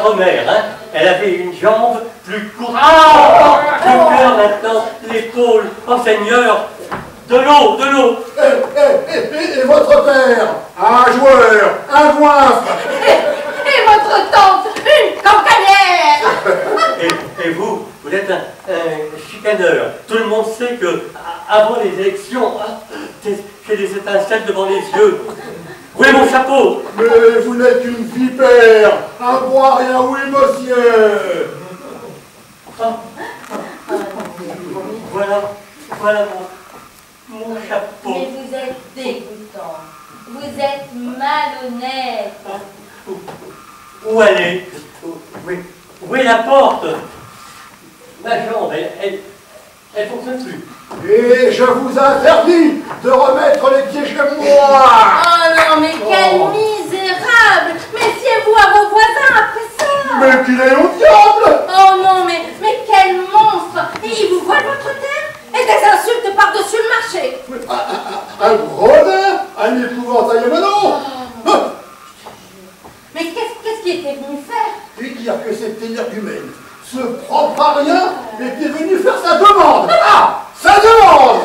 grand-mère, hein. Elle avait une jambe plus courte. Ah, le cœur maintenant, l'épaule. Oh Seigneur, de l'eau, de l'eau. Et votre père, un joueur, un goinfre. Et votre tante, une cancanière. Et vous, vous êtes un chicaneur. Tout le monde sait que, avant les élections, j'ai des étincelles devant les yeux. Où est mon chapeau? Mais vous n'êtes qu'une vipère, un bois rien, oui, monsieur. Voilà mon chapeau. Mais vous êtes dégoûtant. Vous êtes malhonnête. Où aller? Où est la porte? Ma jambe, elle fonctionne plus. Et je vous interdis de remettre les pieds chez moi. Oh non, mais quel misérable. Méfiez-vous à vos voisins après ça. Mais qu'il est au diable. Oh non, mais quel monstre. Et il vous vole votre terre et des insultes par-dessus le marché. Un gredin, un épouvantail menon. Mais qu'est-ce qu'il était venu faire? Et dire que cet énergumène, ce propre à rien, était venu faire sa demande. Ah, sa demande.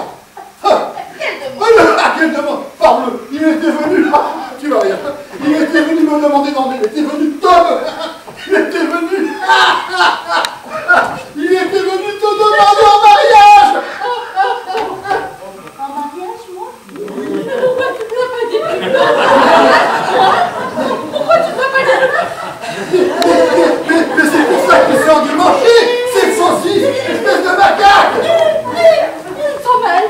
Quelle demande? Quelle demande? Parle, il était venu, tu vas rire, il était venu me demander d'emmener, il était venu il était venu te demander en mariage. En mariage, moi? Mais pourquoi tu ne l'as pas dit? Pourquoi tu ne l'as pas dit? Mais c'est pour ça qu'il s'est endimanché, c'est saucisse, espèce de macaque. Il s'en mêle.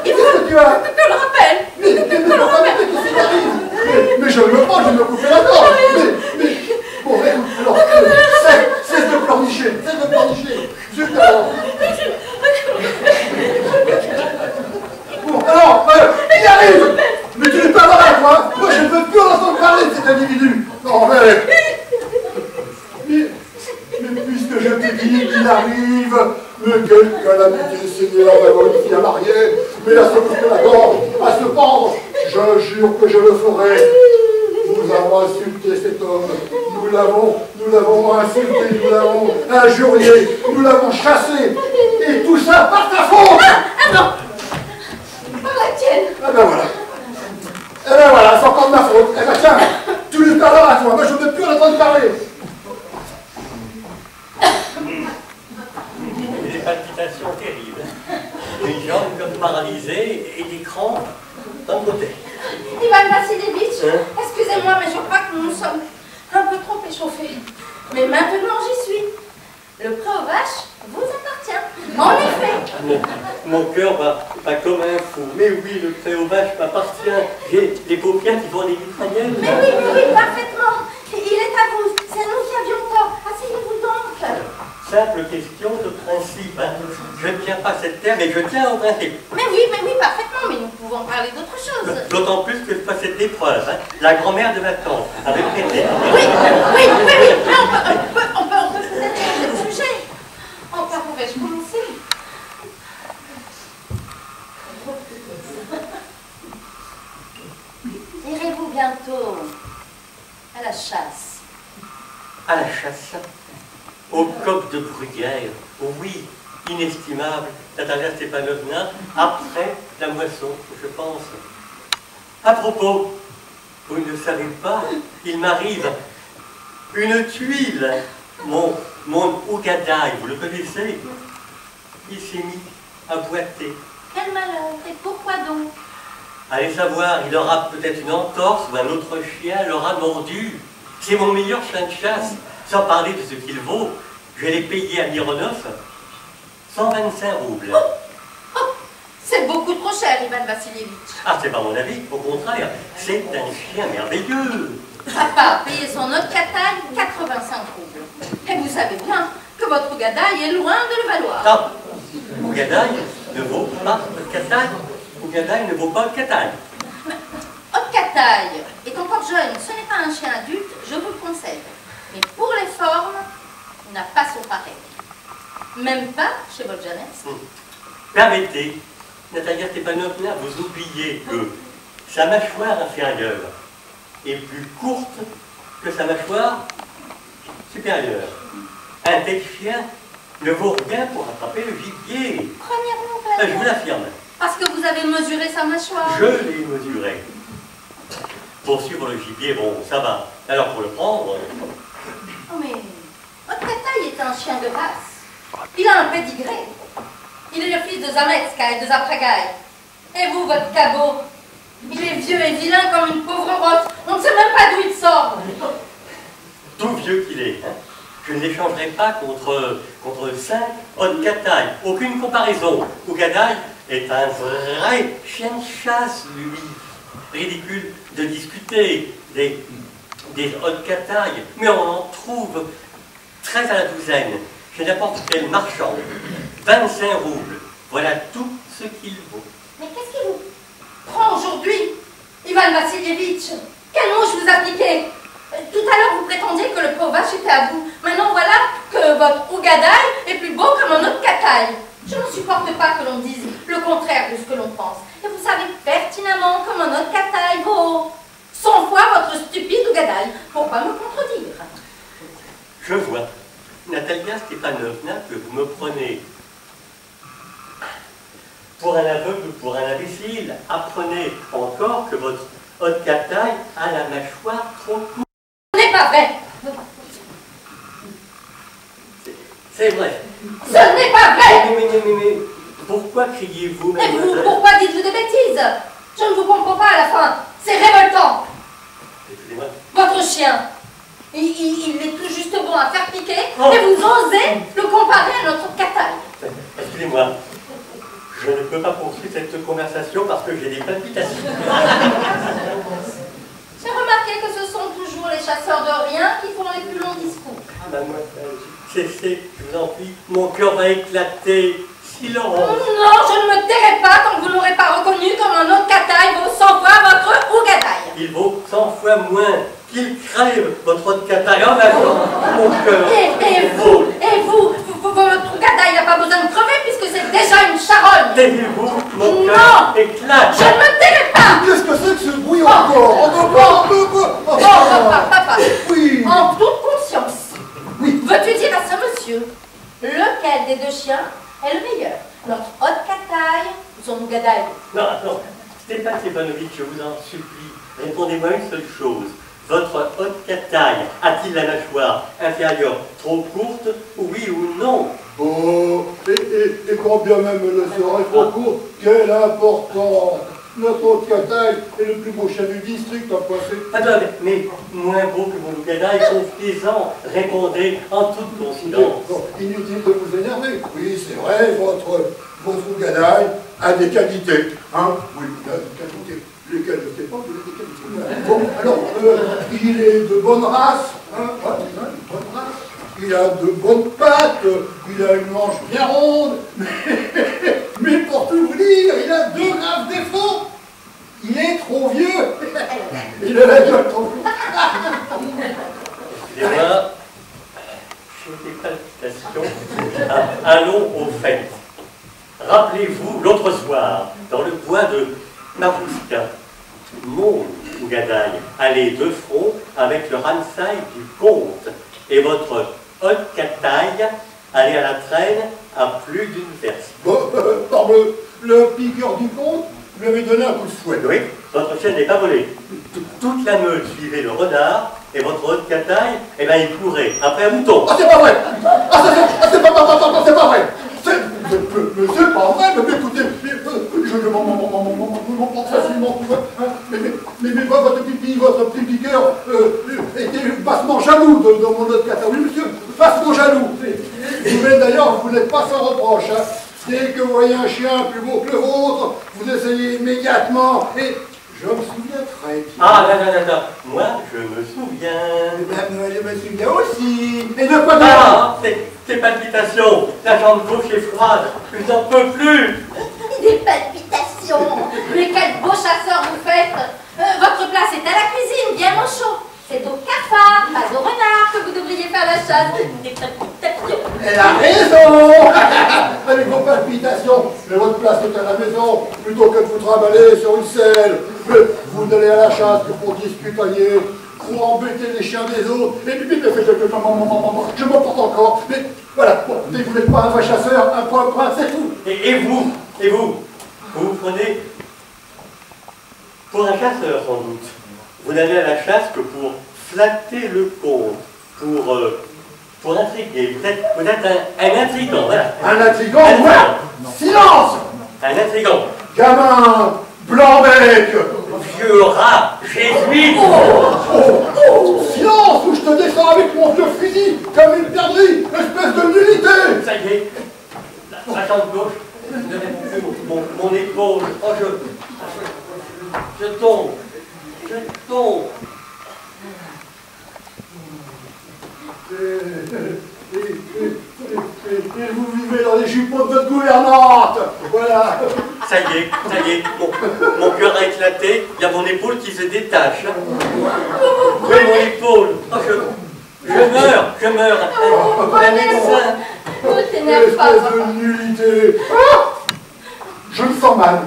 Qu'est-ce que tu as? Que le rappelle. Qu'est-ce qui t'arrive? Mais je ne veux pas, je vais me couper la gorge. Mais bon, écoute, alors, cesse de pleurnicher, zut alors. Bon, alors, il arrive. Mais tu n'es pas malade, toi. Moi, je ne veux plus en entendre parler de cet individu. Non, mais puisque je t'ai dit qu'il arrive, mais quelle calamité, Seigneur, d'avoir une fille à marier, mais à se couper la gorge, à se pendre, je jure que je le ferai. Nous avons insulté cet homme, nous l'avons insulté, nous l'avons injurié, nous l'avons chassé, et tout ça par ta faute. Ah non, par la tienne. Ah ben voilà. Eh ben voilà, c'est encore de ma faute. Eh ben tiens, tu lui parleras à toi, moi je ne veux plus en entendre parler. Des palpitations terribles. Une jambe comme paralysée et des crampes d'un côté. Ivan Vassilievitch, Hein? excusez-moi, mais je crois que nous nous sommes un peu trop échauffés. Mais maintenant j'y suis. Le pré aux vaches vous appartient. En effet. Mon cœur va comme un fou. Mais oui, le pré aux vaches m'appartient. J'ai des paupières qui vont des mitraillettes. Mais oui, parfaitement. Il est à vous. C'est nous qui avions tort. Asseyez-vous donc. Simple question de principe. Hein. Je ne tiens pas cette terre, mais je tiens au principe. Mais oui, parfaitement. Mais nous pouvons parler d'autre chose. D'autant plus que je fais cette épreuve. Hein. La grand-mère de ma tante avait prêté. Oui. Mais on peut peut-être changer de sujet. Par où vais-je commencer? Irez-vous bientôt à la chasse? À la chasse, au coq de bruyère, oui, inestimable, Natalia Stepanovna, après la moisson, je pense. À propos, vous ne savez pas, il m'arrive une tuile, mon Ougadaï, vous le connaissez? Il s'est mis à boiter. Quel malheur! Et pourquoi donc? Allez savoir, il aura peut-être une entorse ou un autre chien l'aura mordu. C'est mon meilleur chien de chasse, sans parler de ce qu'il vaut. Je l'ai payé à Mironov 125 roubles. C'est beaucoup trop cher, Ivan Vassilievitch. Ah, c'est pas mon avis, au contraire, c'est un chien merveilleux. Papa a payé son autre cataille 85 roubles. Et vous savez bien que votre gadaille est loin de le valoir. Non, Ougadaï ne vaut pas le cataille. Ougadaï ne vaut pas le cataille. Haute cataille est encore jeune, ce n'est pas un chien adulte, je vous le conseille. Mais pour les formes, il n'a pas son pareil. Même pas chez Boljanets. Permettez, Natalia Stepanovna, vous oubliez que sa mâchoire inférieure est plus courte que sa mâchoire supérieur. Un tel chien ne vaut rien pour attraper le gibier. Premièrement, Je vous l'affirme. parce que vous avez mesuré sa mâchoire. Je l'ai mesuré. Pour suivre le gibier, bon, ça va. Alors pour le prendre... Oh mais, Otkataï est un chien de race. Il a un pédigré. Il est le fils de Zametska et de Zapragaï. Et vous, votre cabot, il est vieux et vilain comme une pauvre rotte. On ne sait même pas d'où il sort. Tout vieux qu'il est, hein. Je ne l'échangerai pas contre 5 Otkataï. Aucune comparaison. Ougadaï est un vrai chien de chasse, lui. Ridicule de discuter des Otkataï, mais on en trouve 13 à la douzaine, chez n'importe quel marchand. 25 roubles. Voilà tout ce qu'il vaut. Mais qu'est-ce qui vous prend aujourd'hui, Ivan Vassilievitch? Quel mot je vous appliquais? Tout à l'heure, vous prétendiez que le pauvre vache était à vous. Maintenant, voilà que votre Ougadaï est plus beau que mon Otkataï. Je ne supporte pas que l'on dise le contraire de ce que l'on pense. Et vous savez pertinemment que mon Otkataï vaut 100 fois votre stupide Ougadaï. Pourquoi me contredire? Je vois, Natalia Stepanovna, que vous me prenez pour un aveugle ou pour un imbécile. Apprenez encore que votre Otkataï a la mâchoire trop courte. Ce n'est pas vrai. C'est vrai. Ce n'est pas vrai. Mais, pourquoi criez-vous, Et vous, mademoiselle? pourquoi dites-vous des bêtises? Je ne vous comprends pas à la fin. C'est révoltant. Excusez-moi. Votre chien, il est tout juste bon à faire piquer, Oh. et vous osez le comparer à notre Otkataï. Excusez-moi. Je ne peux pas poursuivre cette conversation parce que j'ai des palpitations. J'ai remarqué que ce sont toujours les chasseurs de rien qui font les plus longs discours. Mademoiselle, cessez, je vous en prie, mon cœur va éclater. Silence. Non, je ne me tairai pas tant que vous n'aurez pas reconnu comme un autre Otkataï vaut 100 fois votre Ougadaï. Il vaut 100 fois moins qu'il crève votre Otkataï. Oh, mon cœur. Et vous, votre Ougadaï n'a pas besoin de crever puisque c'est déjà une charogne. Taisez-vous, mon Non. cœur éclate. Je ne me tairai pas. Qu'est-ce que c'est que ce bruit encore? Oh, papa, Oui. en toute conscience, Oui. veux-tu dire à ce monsieur lequel des deux chiens est le meilleur? Notre Otkataï ou son Ougadaï? Non, Stéphane Stepanovitch, je vous en supplie, répondez-moi une seule chose. Votre Otkataï a-t-il la mâchoire inférieure trop courte, oui ou non? Oh, et quand bien même elle serait trop courte, quelle importance! Notre Otkataï est le plus beau chien du district à passer. Attends, mais moins beau que mon Ougadaï, confiez-en, répondez en toute confidence. Bon, inutile de vous énerver. Oui, c'est vrai, votre Ougadaï a des qualités. Hein? Oui, il a des qualités. Lesquelles, je ne sais pas, mais il a des qualités. Bon, alors, il est de bonne race. Hein? Ouais, il a une bonne race. Il a de bonnes pattes. Il a une manche bien ronde. Mais pour tout vous dire, il a deux graves défauts. Il est trop vieux. Il a la gueule trop courte. Excusez-moi, j'ai des palpitations. Allons au fait. Rappelez-vous, l'autre soir, dans le bois de Marouska, mon Ougadaï allait de front avec le Ramsaï du comte, et votre Otkataï allait à la traîne à plus d'une verse. Bon, par le piqueur du comte lui avait donné un coup de fouet. Oui, votre chien n'est pas volé. Toute la meute suivait le renard, et votre Otkataï, eh ben, il courait après un mouton. Ah, c'est pas vrai! Ah, c'est pas vrai! Mais c'est pas vrai! Mais écoutez, je m'en porte facilement. Mais votre petit piqueur était bassement jaloux de mon autre cata. Oui, monsieur, bassement jaloux. Mais d'ailleurs, vous n'êtes pas sans reproche. Hein. Dès que vous voyez un chien plus beau que le vôtre, vous essayez immédiatement. Et je me souviens très bien. Ah, non. Moi, je me souviens. Je me souviens aussi. Et de quoi Ah, ces palpitations. La jambe gauche est froide. Je n'en peux plus. Des palpitations. Mais quel beau chasseur vous faites. Votre place est à la cuisine, bien au chaud. C'est au cafard, pas au renard que vous devriez faire la chasse. Des palpitations. Elle a raison. Avec vos palpitations. Mais votre place est à la maison, plutôt que de vous trimballer sur une selle. Mais vous n'allez à la chasse que pour discuter trop embêter les chiens des autres. Et puis, je m'emporte encore. Mais voilà, bon, dès que vous n'êtes pas un vrai chasseur, un point, c'est tout. Et vous, vous vous prenez pour un chasseur, sans doute. Vous n'allez à la chasse que pour flatter le comte, pour intriguer. Vous êtes un intrigant, voilà. Un intrigant, ouais. Silence. Un intrigant. Gamin, blanc-bec. Vieux rat, jésuite. Silence, ou je te descends avec mon vieux fusil, comme une perdrix, espèce de nullité. Ça y est, la jambe gauche ne lève plus mon épaule. Oh, je tombe. Je tombe. Et vous vivez dans les jupons de votre gouvernante. Voilà. Ça y est, mon cœur a éclaté, il y a mon épaule qui se détache. Oui, mon épaule. Oh, je meurs. Un médecin. Ne t'énerve pas, Espèce de nullité. Je me sens mal.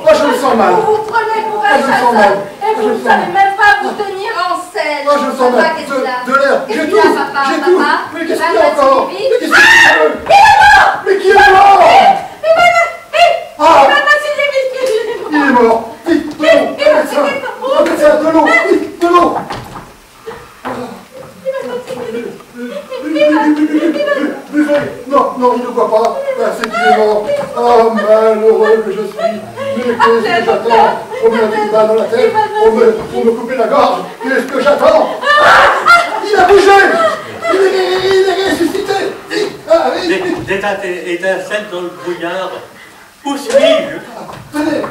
Moi, je me sens mal. Vous vous prenez pour un chasseur et vous ne savez même pas vous tenir en selle. Moi, je me sens mal. Qu'est-ce qu'il a? De l'air. Qu'est-ce J'ai qu'il a, tout. papa, J'ai papa? tout. Mais qu'est-ce qu'il y a Va, encore? vas-y, Mais vite. qu'est-ce qu'il y a? Il est mort. Mais qui est mort? Ah, il est mort. Vite, de l'eau. Un médecin, de l'eau. Vite, de l'eau. Buvez. Non, il ne boit pas. C'est qu'il est mort. Ah, malheureux que je suis. Mais qu'est-ce que j'attends? On me met une balle dans la tête. On me coupe la gorge. Qu'est-ce que j'attends? Il a bougé. Il est ressuscité. Vite. Des étincelles dans le brouillard. Où suis-je? Tenez,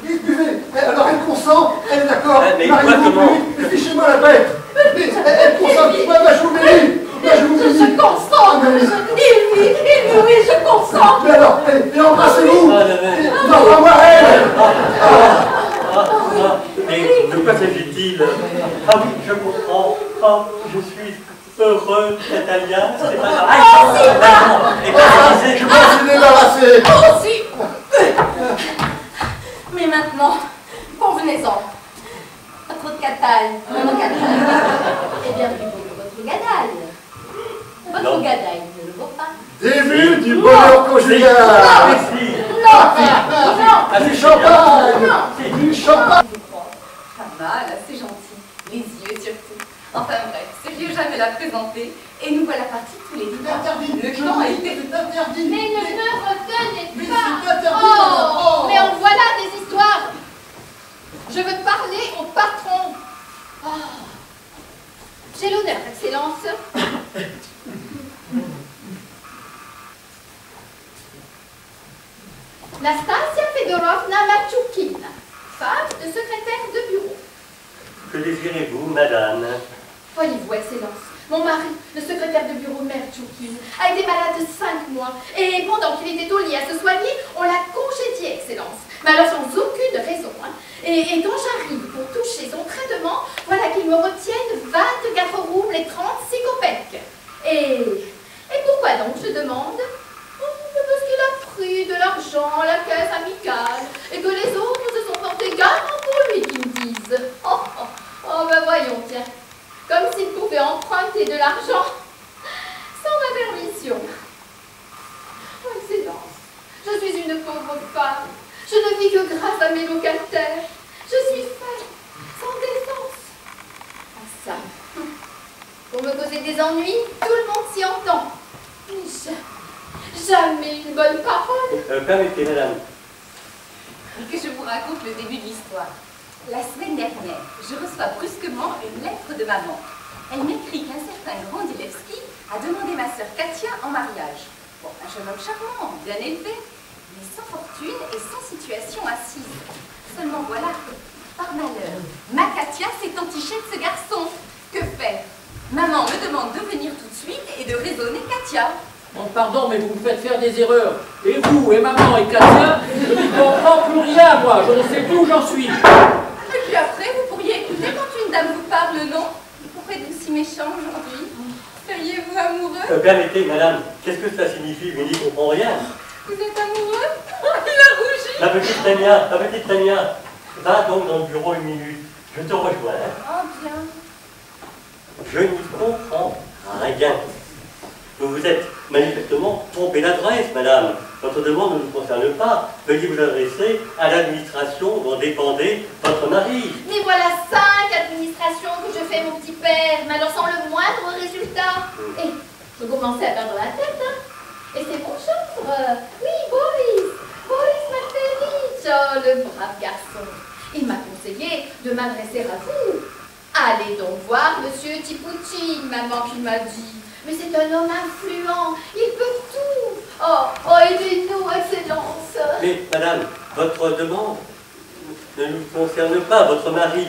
buvez. Alors elle consent, elle est d'accord. Mais quoi, comment? Mais fichez-moi la paix. Mais elle consent. Je vous bénis. Je vous bénis. Je consens. Il vit, oui, je consens. Mais alors, et embrassez-vous. Non, pas moi, elle. Mais de quoi s'agit-il? Ah oui, je comprends. Oh, je suis heureux, Natalia. C'est pas grave. Je m'en suis débarrassé. Aussi. Mais maintenant, convenez-en. Votre gadaille, mon gadaille, est bien plus beau que votre gadaille. Votre gadaille ne le vaut pas. Début du bonheur conjugal. Non. Du champagne. Du champagne. Pas mal, assez gentil. Les yeux surtout. Enfin bref, ce vieux Jean me l'a présenté et nous voilà partis tous les deux. C'est interdit. Le clan a été... C'est interdit. Mais ne me retenez Mais pas. c'est interdit. Oh, mais en voilà des histoires. Je veux parler au patron. Oh. J'ai l'honneur, Excellence. Nastasia Fedorovna Machukina, femme de secrétaire de bureau. Que désirez-vous, madame? Voyez-vous, Excellence, mon mari, le secrétaire de bureau Merchoukine, a été malade 5 mois et pendant qu'il était au lit à se soigner, on l'a congédié, Excellence. Mais alors sans aucune raison. Hein. Et quand j'arrive pour toucher son traitement, voilà qu'ils me retiennent 24 roubles et 36 copèques. Et pourquoi donc, je demande? Parce qu'il a pris de l'argent à la caisse amicale et que les autres se sont portés garant pour lui, qu'ils me disent. Oh, ben voyons, tiens. Comme s'il pouvait emprunter de l'argent sans ma permission. Oh, Excellence, je suis une pauvre femme. Je ne vis que grâce à mes locataires. Je suis faite, sans défense. Ah ça, pour me causer des ennuis, tout le monde s'y entend. Jamais une bonne parole. Permettez, madame. Que je vous raconte le début de l'histoire. La semaine dernière, je reçois brusquement une lettre de maman. Elle m'écrit qu'un certain Grandilevski a demandé ma sœur Katia en mariage. Bon, un jeune homme charmant, bien élevé, mais sans fortune et sans situation assise. Seulement voilà, par malheur, ma Katia s'est entichée de ce garçon. Que faire? Maman me demande de venir tout de suite et de raisonner Katia. Bon, pardon, mais vous me faites faire des erreurs. Et vous, et maman, et Katia, je ne comprends plus rien, moi. Je ne sais plus où j'en suis. Et puis après, vous pourriez écouter quand une dame vous parle, non? Pourquoi êtes-vous si méchant aujourd'hui? Seriez-vous amoureux? Permettez, madame, qu'est-ce que cela signifie? Je n'y comprends rien. Vous êtes amoureux? Il a rougi. Ma petite Tania, va donc dans le bureau une minute. Je te rejoins. Oh bien. Je n'y comprends rien. Vous vous êtes manifestement trompé d'adresse, madame. Votre demande ne nous concerne pas. Veuillez vous adresser à l'administration dont dépendait votre mari. Mais voilà 5 administrations que je fais, mon petit père, mais alors sans le moindre résultat. Et je commençais à perdre la tête, hein. Et c'est mon gendre. Oui, Boris Matveevitch, oh, le brave garçon. Il m'a conseillé de m'adresser à vous. Allez donc voir Monsieur Tipoutine, maman qui m'a dit. Mais c'est un homme influent, il peut tout. Oh, aidez-nous, Excellence. Mais, madame, votre demande ne nous concerne pas. Votre mari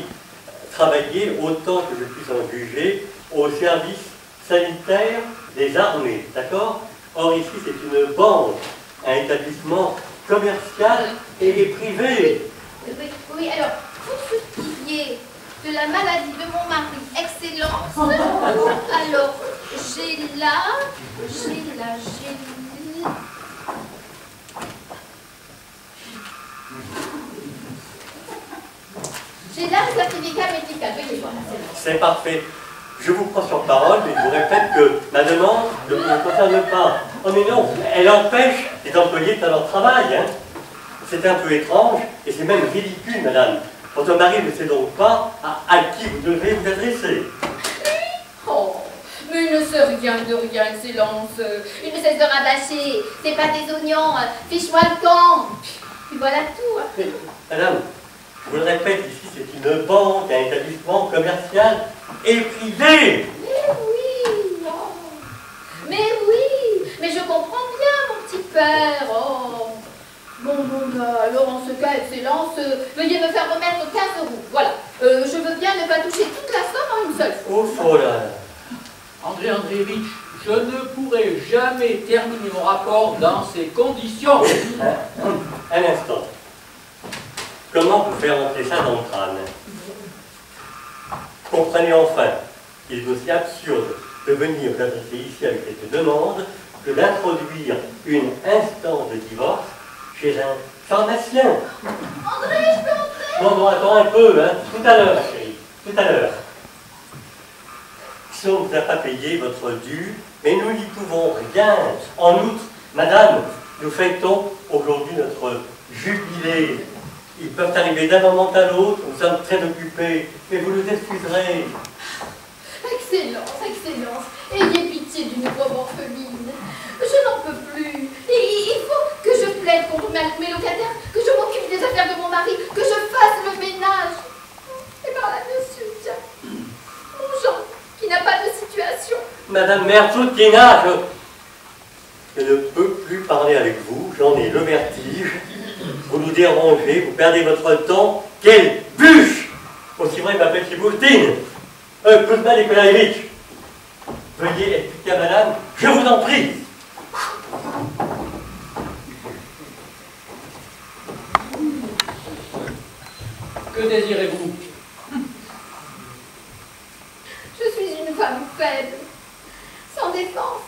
travaillait, autant que je puisse en juger, au service sanitaire des armées, d'accord? Or, ici, c'est une banque, un établissement commercial et privé. Oui, alors, pour ce qui est de la maladie de mon mari, Excellence, alors, j'ai là, le certificat médical, veuillez voir. C'est parfait. Je vous prends sur parole, mais je vous répète que ma demande ne vous concerne pas. Oh mais non, elle empêche les employés de faire leur travail. Hein. C'est un peu étrange, et c'est même ridicule, madame. Votre mari ne sait donc pas à qui vous devez vous adresser. Oh, mais il ne sait rien de rien, Excellence. Il ne cesse de rabâcher. C'est pas des oignons, fiche-moi le camp. Puis voilà tout. Hein. Mais, madame, je vous le répète, ici c'est une banque, un établissement commercial et privé. Mais je comprends bien, mon petit père. Oh. Bon, alors en ce cas, Excellence, veuillez me faire remettre 15 €. Voilà. Je veux bien ne pas toucher toute la somme en une seule fois. Oh là là. André Andréevitch, je ne pourrai jamais terminer mon rapport dans ces conditions. Un instant. Comment vous faire entrer ça dans le crâne? Comprenez enfin qu'il est aussi absurde de venir vous adresser ici avec cette demande que d'introduire une instance de divorce chez un pharmacien. André, je peux entrer? Non, attends un peu, hein. Tout à l'heure, chérie. Tout à l'heure. Si on ne vous a pas payé votre dû, mais nous n'y pouvons rien. En outre, madame, nous fêtons aujourd'hui notre jubilé. Ils peuvent arriver d'un moment à l'autre, nous sommes très occupés, mais vous nous excuserez. Excellence, ayez pitié d'une pauvre orpheline. Je n'en peux plus. Il faut que je plaide contre mes locataires, que je m'occupe des affaires de mon mari, que je fasse le ménage. Et par là, monsieur, tiens, mon Jean, qui n'a pas de situation. Madame Merzoutina, je ne peux plus parler avec vous, j'en ai le vertige. Vous nous dérangez, vous perdez votre temps. Quelle bûche! Aussi vrai que ma petite Boustine. Kuzma Nikolaevitch, veuillez expliquer à madame, je vous en prie. Que désirez-vous? Je suis une femme faible, sans défense.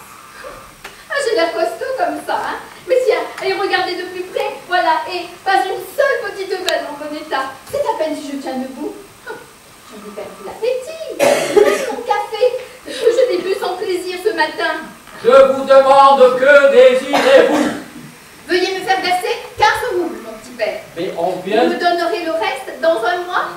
Ah, j'ai l'air costaud comme ça, hein. Mais tiens, allez regarder de plus près, voilà, et pas une seule petite veine en bon état. C'est à peine si je tiens debout. J'en ai perdu l'appétit. Mon café, je l'ai bu sans plaisir ce matin. Je vous demande que désirez-vous? Veuillez me faire verser 15 roubles, mon petit père. Mais on Vous vient... me donnerez le reste dans un mois.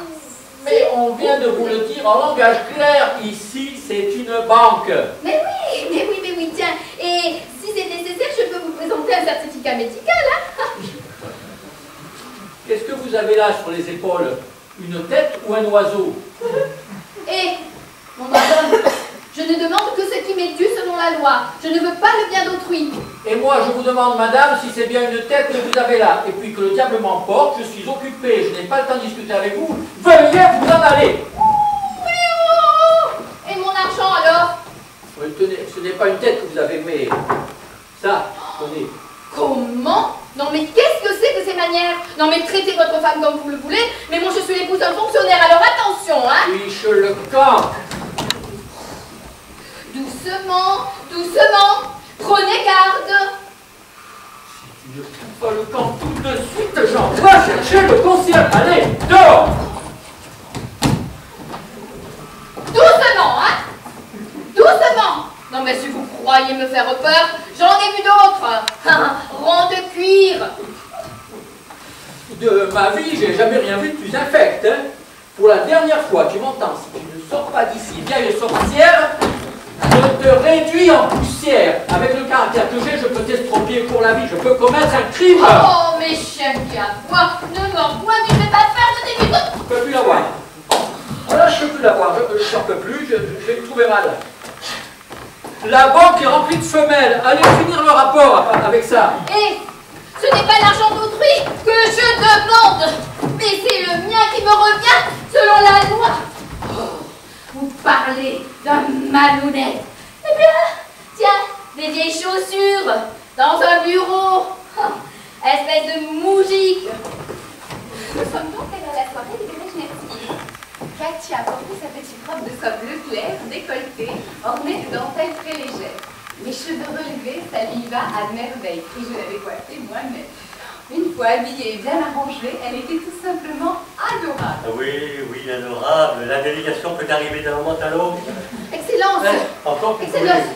Mais on vient de vous le dire en langage clair, ici c'est une banque. Mais oui, tiens. Et si c'est nécessaire, je peux vous présenter un certificat médical, hein. Qu'est-ce que vous avez là sur les épaules? Une tête ou un oiseau? Et, mon madame, je ne demande que ce qui m'est dû selon la loi. Je ne veux pas le bien d'autrui. Et moi je vous demande, madame, si c'est bien une tête que vous avez là. Et puis que le diable m'emporte, je suis occupé, je n'ai pas le temps de discuter avec vous. Veuillez vous en aller. Mais oh! Et mon argent alors? Tenez, ce n'est pas une tête que vous avez, mais ça, tenez. Comment? Non mais qu'est-ce que c'est que ces manières? Non mais traitez votre femme comme vous le voulez, mais moi je suis l'épouse d'un fonctionnaire, alors attention, hein? Fiche le camp. Doucement, prenez garde. Si tu ne trouves pas le camp tout de suite, j'en vais chercher le concierge. Allez, dehors. Doucement, hein? vie, j'ai jamais rien vu de plus infect. Hein. Pour la dernière fois, tu m'entends, si tu ne sors pas d'ici, vieille sorcière, je te réduis en poussière. Avec le caractère que j'ai, je peux t'estropier pour la vie, je peux commettre un crime. Oh, mes chiens qu'à moi, ne m'en point, tu ne fais pas faire de début. Je peux plus la voir. Voilà, je peux plus la voir, je n'en peux plus, je vais me trouver mal. La banque est remplie de femelles, allez finir le rapport avec ça. Et ce n'est pas l'argent d'autrui que je demande, mais c'est le mien qui me revient selon la loi. Oh, vous parlez d'un malhonnête. Eh bien, tiens, des vieilles chaussures dans un bureau. Oh, espèce de mougique. Nous sommes donc allés à la soirée des Berejnevski. Katia portait sa petite robe de soie bleu clair, décolletée, ornée de dentelles très légères. Les cheveux relevés, ça lui va à merveille, et je l'avais coiffée moi-même. Une fois habillée et bien arrangée, elle était tout simplement adorable. Ah oui, oui, adorable. La délégation peut arriver d'un moment à l'autre. Excellence. Encore plus. Excellence.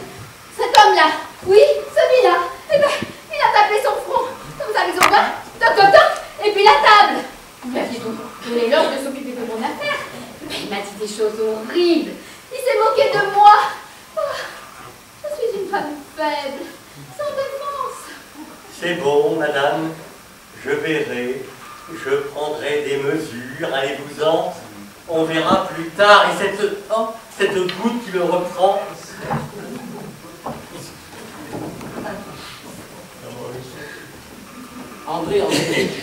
Cet homme-là, oui, celui-là, eh ben, il a tapé son front. Vous avez son bain, toc toc toc, et puis la table. Vous m'aviez donc donné l'ordre de s'occuper de mon affaire. Mais il m'a dit des choses horribles. Il s'est moqué de moi. Oh, je suis une femme faible, sans défense. C'est bon, madame. Je verrai. Je prendrai des mesures. Allez-vous-en. On verra plus tard. Et cette goutte qui me reprend. André,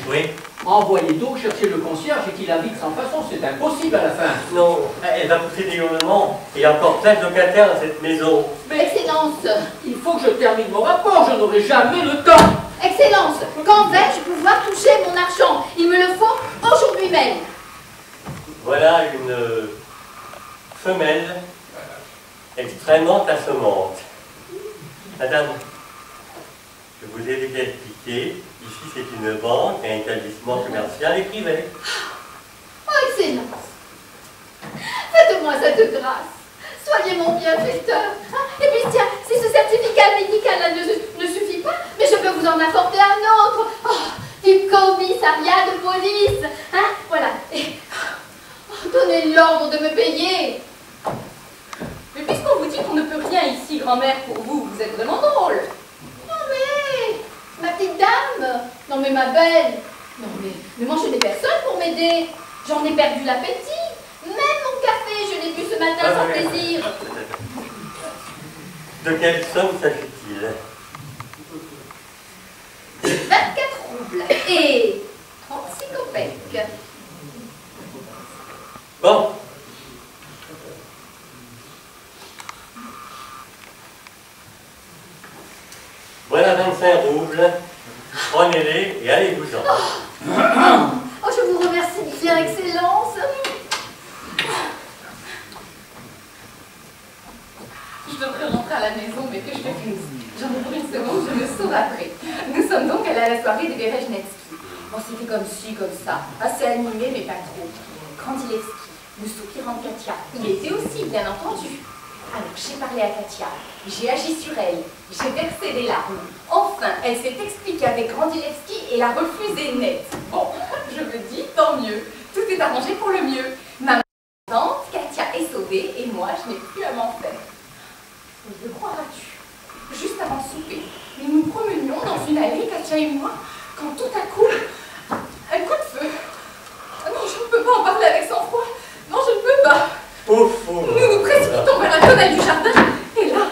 Oui. envoyez donc chercher le concierge et qu'il habite sans façon, c'est impossible à la fin. Non, elle va pousser des hurlements. Il y a encore plein de locataires dans cette maison. Mais Excellence, Il faut que je termine mon rapport, je n'aurai jamais le temps. Excellence, quand vais-je pouvoir toucher mon argent? Il me le faut aujourd'hui même. Voilà une femelle extrêmement assommante. Madame, je vous ai déjà expliqué, ici c'est une banque, un établissement commercial et privé. Oh, Excellence, faites-moi cette grâce. Soyez mon bienfaiteur. Et puis tiens, si ce certificat médical ne suffit pas, mais je peux vous en apporter un autre. Oh, du commissariat de police. Hein, voilà. Et donnez l'ordre de me payer. Mais puisqu'on vous dit qu'on ne peut rien ici, grand-mère, pour vous, vous êtes vraiment drôle. Non mais, ma petite dame. Non mais ma belle. Non mais moi je n'ai personne pour m'aider. J'en ai perdu l'appétit. Même mon café, je l'ai bu ce matin sans plaisir. De quelle somme s'agit-il? 24 roubles et 36 copèques. Bon. Voilà 25 roubles. Prenez-les et allez-vous-en. Oh, je vous remercie bien, Excellence. Je devrais rentrer à la maison, mais que je finisse. J'en ai pour une seconde, je me sauve après. Nous sommes donc allés à la soirée des Berejnevski. Bon, c'était comme ci, comme ça. Assez animé, mais pas trop. Grandilevski, le soupirant de Katia, il était aussi, bien entendu. Alors, j'ai parlé à Katia, j'ai agi sur elle, j'ai versé des larmes. Enfin, elle s'est expliquée avec Grandilevski et l'a refusé net. Bon, je me dis, tant mieux. Tout est arrangé pour le mieux. Ma tante, Katia est sauvée et moi, je n'ai plus à m'en faire. Mais le croiras-tu? Juste avant le souper, nous nous promenions dans une allée, Katia et moi, quand tout à coup, un coup de feu. Ah non, je ne peux pas en parler avec sang-froid. Non, je ne peux pas. Ouf, Nous nous précipitons vers la fenêtre du jardin, et là,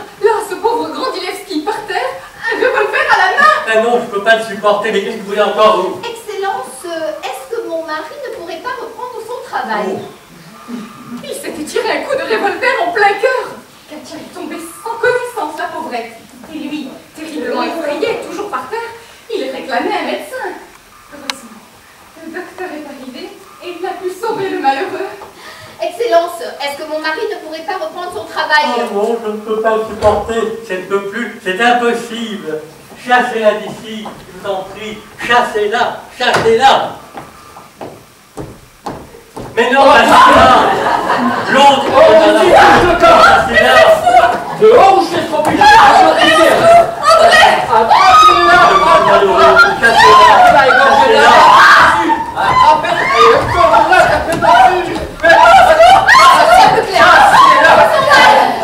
ce pauvre Grandilevski par terre, un revolver à la main. Ah non, je ne peux pas le supporter, mais qu'est-ce que vous voulez encore, vous? Excellence, est-ce que mon mari ne pourrait pas reprendre son travail? Il s'était tiré un coup de revolver en plein cœur. Katia est tombée sans connaissance, la pauvrette. Et lui, terriblement effrayé, toujours par terre, il réclamait un médecin. Heureusement, le docteur est arrivé et il a pu sauver le malheureux. Excellence, est-ce que mon mari ne pourrait pas reprendre son travail? Oh non, je ne peux pas le supporter, je ne peux plus, c'est impossible. Chassez-la d'ici, je vous en prie, chassez-la, chassez-la. Mais non, chassez-la. L'autre, chassez-la. Dehors ou je fais trop plus de Attrapez-la! Attrapez-la! Attrapez-la! encore là, ça fait partie.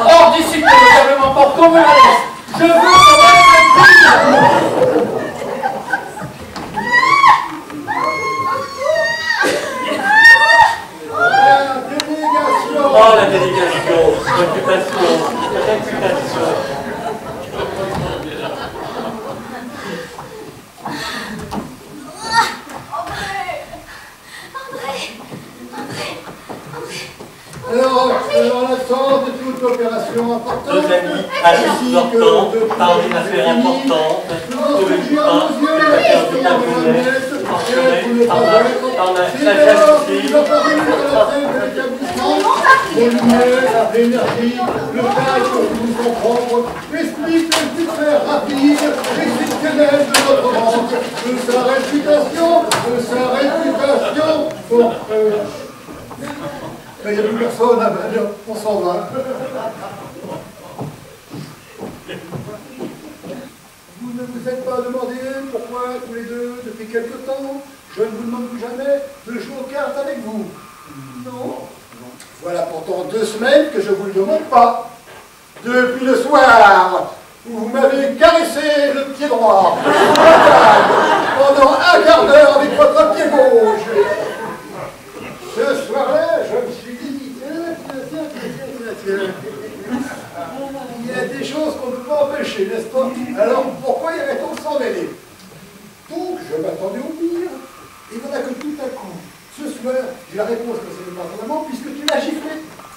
Hors d'ici, je m'emporte comme un laisse. Je veux qu'on reste Délégation. Oh, la délégation, l'occupation, la réputation. Alors l'attente de toute opération importante, Deux amis assez importants, parler d'affaires importantes, pour les pas, les affaires du cabinet, pensionnés, par la justice. la lumière, l'énergie, le calme que nous comprendre, l'esprit culturel rapide, exceptionnel de notre banque, de sa réputation, Bon, il n'y a plus personne, ah ben, on s'en va. Vous ne vous êtes pas demandé pourquoi tous les deux, depuis quelque temps, je ne vous demande plus jamais de jouer aux cartes avec vous. Non. Voilà pourtant 2 semaines que je ne vous le demande pas. Depuis le soir où vous m'avez caressé le pied droit, pendant un quart d'heure avec votre pied gauche. Ce soir-là, je me suis dit, tiens. Il y a des choses qu'on ne peut pas empêcher, n'est-ce pas? Alors pourquoi irait-on s'en mêler? Donc je m'attendais au pire. Et voilà que tout à coup, ce soir, j'ai la réponse que c'est pas vraiment, puisque tu l'as giflé.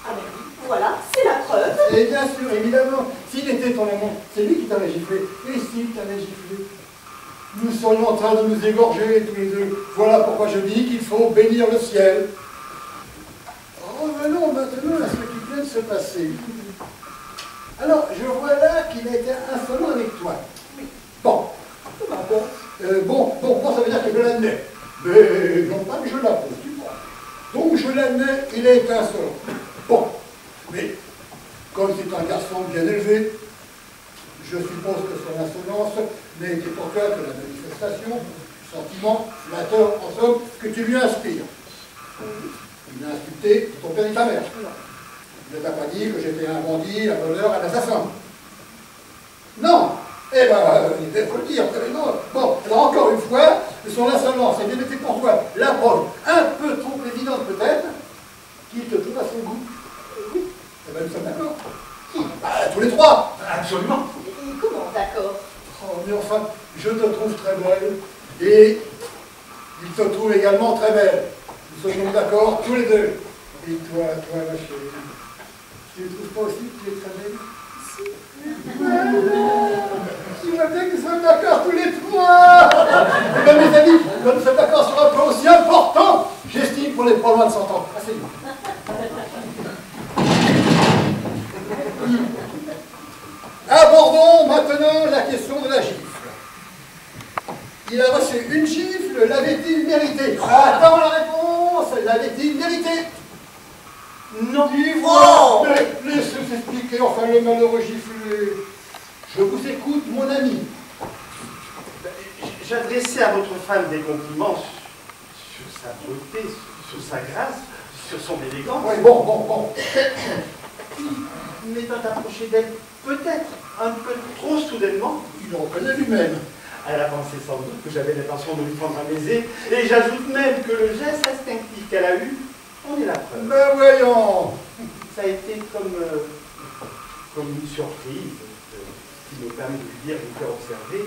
Ah ben oui, voilà, c'est la preuve. Et bien sûr, évidemment, s'il était ton amant, c'est lui qui t'avait giflé. Et s'il t'avait giflé, nous serions en train de nous égorger tous les deux. Voilà pourquoi je dis qu'il faut bénir le ciel. Revenons maintenant à ce qui vient de se passer. Alors, je vois là qu'il a été insolent avec toi. Bon. Bon, ça veut dire que je l'admets. Mais non pas que je l'approuve, tu vois. Donc, je l'admets, il a été insolent. Bon. Mais, comme c'est un garçon bien élevé, je suppose que son insolence n'a été pour toi que la manifestation du sentiment flatteur, en somme, que tu lui inspires. Il m'a insulté ton père et ta mère. Il ne t'a pas dit que j'étais un bandit, un voleur, un assassin. Non. Eh ben, il faut le dire. Non. Bon, alors encore une fois, son insolence est bien été pour toi la preuve un peu trop évidente peut-être, qu'il te trouve à son goût. Oui. Eh ben, nous sommes d'accord. Tous les trois. Absolument. Et comment, d'accord? Oh, mais enfin, je te trouve très belle. Et il te trouve également très belle. Nous sommes donc d'accord, tous les deux. Et toi, ma chérie, tu ne trouves pas aussi que tu es très belle? Si. Tu vois bien que nous sommes d'accord tous les trois. Eh bien, mes amis, comme nous sommes d'accord sur un point aussi important, j'estime qu'on n'est pas loin de s'entendre. Asseyez-vous. Abordons maintenant la question de la gifle. Il a reçu une gifle, l'avait-il mérité? Attends la réponse, l'avait-il mérité? Non. Oh, mais laissez expliquer, enfin le malheureux giflé. Je vous écoute, mon ami. J'adressais à votre femme des compliments sur sa beauté, sur sa grâce, sur son élégance. Oui, bon. M'étant approché d'elle, peut-être un peu trop soudainement, Il le reconnaît lui-même. elle a pensé sans doute que j'avais l'intention de lui prendre un baiser, et j'ajoute même que le geste instinctif qu'elle a eu, on est la preuve. Ben voyons. Ça a été comme une surprise qui me permet de lui dire et de faire observer.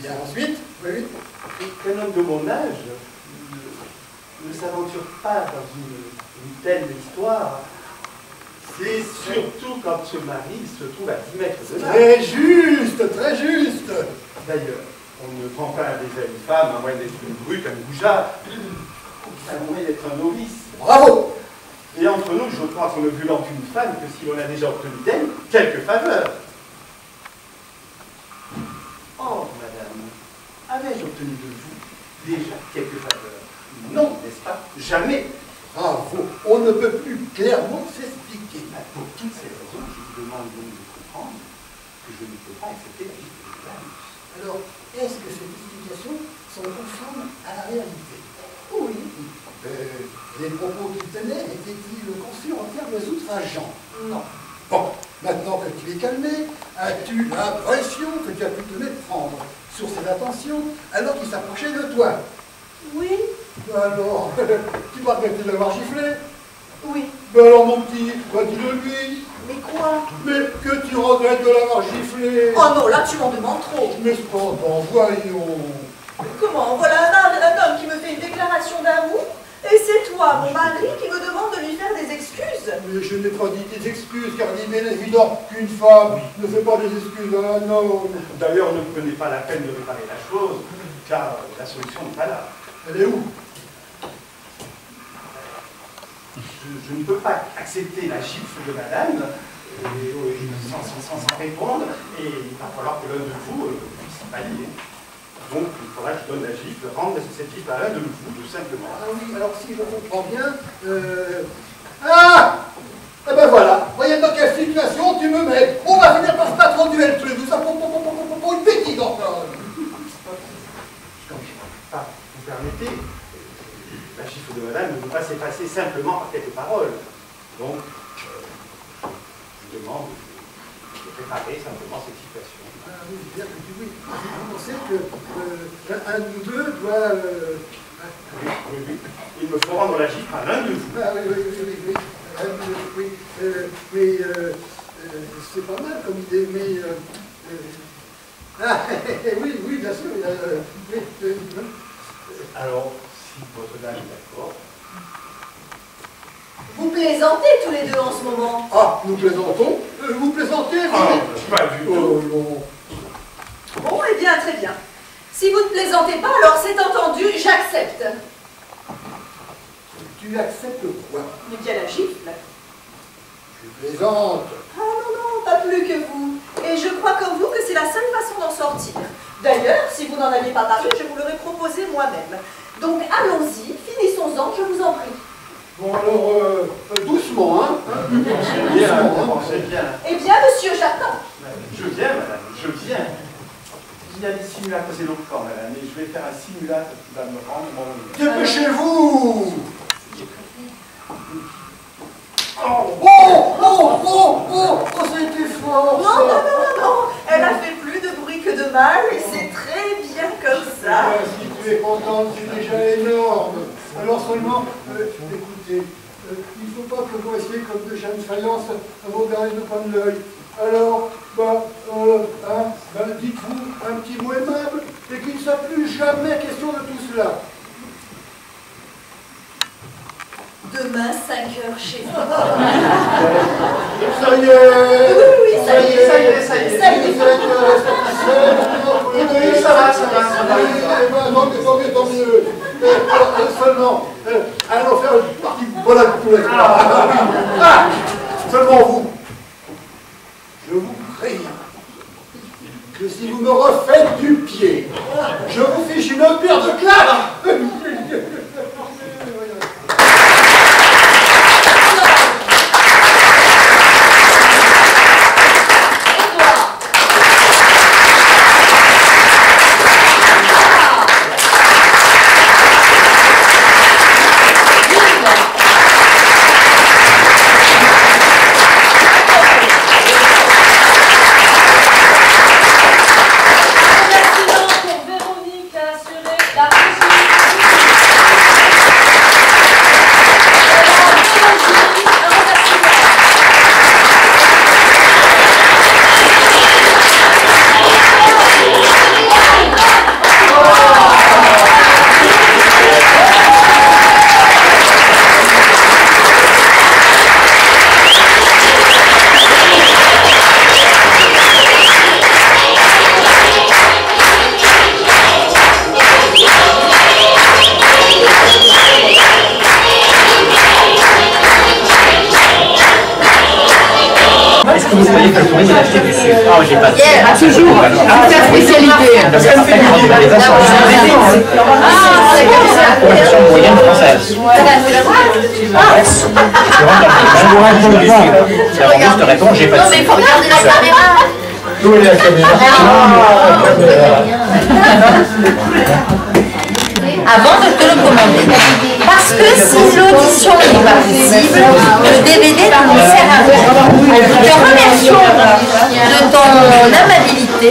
Bien ensuite, oui. Qu'un homme de mon âge ne s'aventure pas dans une telle histoire. C'est surtout quand ce mari se trouve à 10 mètres de là. Très juste, très juste. D'ailleurs, on ne prend pas un baiser à une femme, à moins d'être une brute, un goujat, à moins d'être un novice. Bravo. Et entre nous, je crois qu'on ne violente une femme que si l'on a déjà obtenu d'elle quelques faveurs. Oh, madame, avais-je obtenu de vous déjà quelques faveurs? Non, n'est-ce pas? Jamais. Bravo. On ne peut plus clairement s'expliquer. Pour toutes ces raisons, je vous demande donc de comprendre que je ne peux pas accepter la vie de Clarisse. Alors, est-ce que ces explications sont conformes à la réalité? Les propos qu'il tenait étaient-ils conçus en termes outrageants? Non. Bon, maintenant que tu es calmé, as-tu l'impression que tu as pu te méprendre sur ses attentions alors qu'il s'approchait de toi? Oui. Alors, tu vas regretter de l'avoir giflé? Oui. Ben alors mon petit, dis-le lui. Mais quoi? Mais que tu regrettes de l'avoir giflé? Oh non, là tu m'en demandes trop. Mais cependant, voyons. Comment? Voilà un homme qui me fait une déclaration d'amour, et c'est toi, mon mari, qui me demande de lui faire des excuses. Mais je n'ai pas dit des excuses, car il est bien évident qu'une femme ne fait pas des excuses à un homme. D'ailleurs, ne prenez pas la peine de réparer la chose, car la solution n'est pas là. Elle est où? Je ne peux pas accepter la gifle de madame sans répondre, et il va falloir que l'un de vous puisse pallier. Donc, il faudra que je donne la gifle, rendre cette gifle à l'un de vous, tout simplement. Ah oui, alors si je comprends bien... Ah! Eh ben voilà, voyez dans quelle situation tu me mets. On va finir par se battre en duel tous les deux, ça pour une bêtise encore. Ah, vous permettez, la gifle de madame ne peut pas s'effacer simplement par quelques paroles. Donc, je demande de préparer simplement cette situation. Ah oui, bien que tu oui. Vous pensez que un de nous deux doit... Oui. Il me faut rendre la gifle à l'un de vous. Ah oui. Mais c'est pas mal comme idée, mais... oui, bien sûr. Alors, si votre dame est d'accord... Vous plaisantez tous les deux en ce moment. Ah, nous plaisantons? Vous plaisantez? Pas du tout. Oh non. Bon, eh bien, très bien. Si vous ne plaisantez pas, alors c'est entendu, j'accepte. Tu acceptes quoi? Mais bien la gifle. Tu plaisantes. Ah non, pas plus que vous. Et je crois comme vous que c'est la seule façon d'en sortir. D'ailleurs, si vous n'en aviez pas parlé, je vous l'aurais proposé moi-même. Donc allons-y, finissons-en, je vous en prie. Bon alors, doucement, hein? Pensez bien. Eh bien, monsieur, j'attends. Je viens, madame, je viens. Il y a des simulacres éloquents, madame, et je vais faire un simulacre qui va me rendre mon... Dépêchez-vous! Ça a été fort! Non, elle a fait plus de bruit que de mal, et c'est très bien comme ça. Si tu es contente, c'est déjà énorme. Alors seulement, écoutez, il ne faut pas que vous restiez comme de jeunes faïences à vos garder de coin de l'œil. Alors, dites-vous un petit mot aimable et qu'il ne soit plus jamais question de tout cela. Demain, 5 heures chez vous. Ça y est! Oui, ça y est. Ça y est. Oui, ça va. Tant mieux. Seulement, allons faire une partie de bonne pour les seulement vous. Je vous prie que si vous me refaites du pied, je vous fiche une paire de claques. Vous voyez que le tourisme a acheté du sucre. Ah, j'ai pas de sucre. Ah, toujours. C'est ta spécialité. Parce qu'en fait, quand on a les assurances, conversion moyenne française. Tu rentres dans le sucre. La vendeuse te répond, j'ai pas de sucre. Non, mais il faut regarder la caméra. Où est la caméra? Avant de te le commander. Parce que amabilité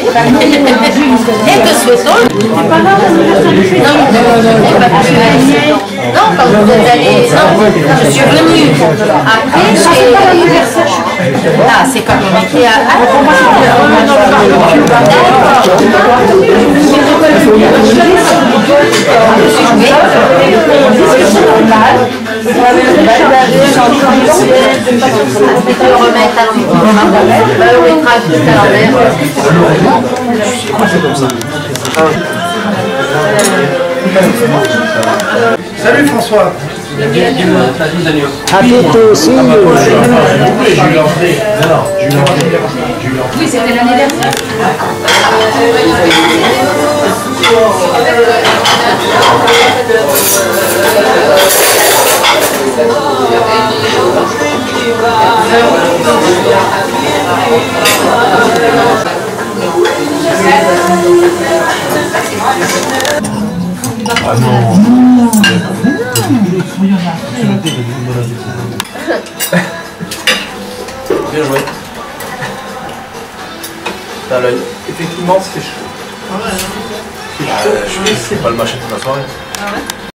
et te souhaitons... Non, quand vous êtes allé... Non, je suis venue après chez... Ah, c'est quand on était à... Salut François. À bientôt aussi. Oui, c'était l'anniversaire. Ah non. Bien joué. T'as l'œil. Effectivement, c'est chaud. C'est pas le machin de la soirée. Ah ouais?